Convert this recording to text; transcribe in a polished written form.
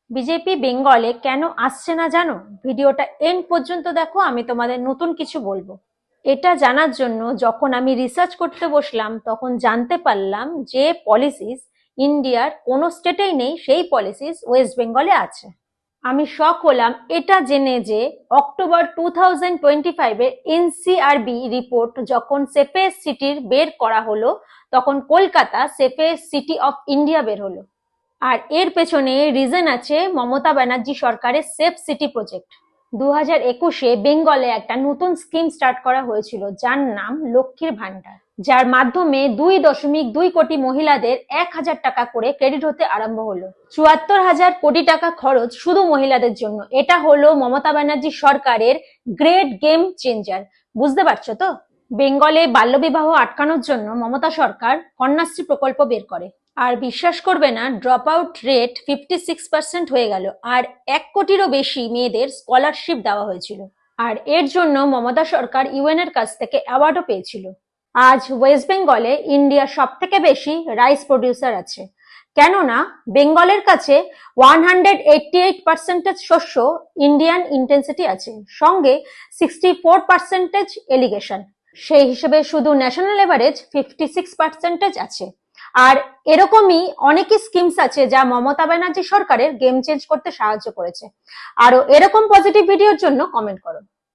BJP বেঙ্গলে কেন আসছে না জানো? ভিডিওটা এন্ড পর্যন্ত দেখো, আমি তোমাদের নতুন কিছু বলবো। এটা জানার জন্য যখন আমি রিসার্চ করতে বসলাম তখন জানতে পারলাম যে পলিসিস ইন্ডিয়ার কোনো স্টেটেই নেই, সেই পলিসিস ওয়েস্ট বেঙ্গলে আছে। আমি শক হলাম এটা জেনে যে অক্টোবর 2025-এর এনসিআরবি রিপোর্ট যখন সেফেস্ট সিটির বের করা হলো, তখন Kolkata safest city of India বের হলো। আর এর পেছনে রিজন আছে মমতা ব্যানার্জি সরকারের সেফ সিটি প্রজেক্ট। 2021-এ বেঙ্গলে একটা নতুন স্কিম স্টার্ট করা হয়েছিল যার নাম লক্ষ্মীর ভান্ডার, যার মাধ্যমে 2.2 কোটি মহিলাদের 1,000 টাকা করে ক্রেডিট হতে আরম্ভ হলো। 74,000 কোটি টাকা খরচ শুধু মহিলাদের জন্য। এটা হলো মমতা ব্যানার্জি সরকারের গ্রেট গেম চেঞ্জার। বুঝতে পারছো তো? বেঙ্গলে বাল্যবিবাহ আটকানোর জন্য মমতা সরকার কন্যাশ্রী প্রকল্প বের করে। আর বিশ্বাস করবে না, ড্রপ আউট রেট 56% হয়ে গেল। আর 1 কোটিরও বেশি মেয়েদের স্কলারশিপ দেওয়া হয়েছিল। আর এর জন্য মমতা সরকার ইউএন এর কাছ থেকে অ্যাওয়ার্ডও পেয়েছিল। আজ ওয়েস্ট বেঙ্গলে ইন্ডিয়ার সব থেকে বেশি রাইস প্রডিউসার আছে, কেননা বেঙ্গলের কাছে 188% শস্য ইন্ডিয়ান ইন্টেন্সিটি আছে, সঙ্গে 64% এলিগেশন। সেই হিসেবে শুধু ন্যাশনাল এভারেজ 56% আছে। আর এরকমই অনেকই স্কিমস আছে যা মমতা ব্যানার্জি সরকারের গেম চেঞ্জ করতে সাহায্য করেছে। আরো এরকম পজিটিভ ভিডিওর জন্য কমেন্ট করো।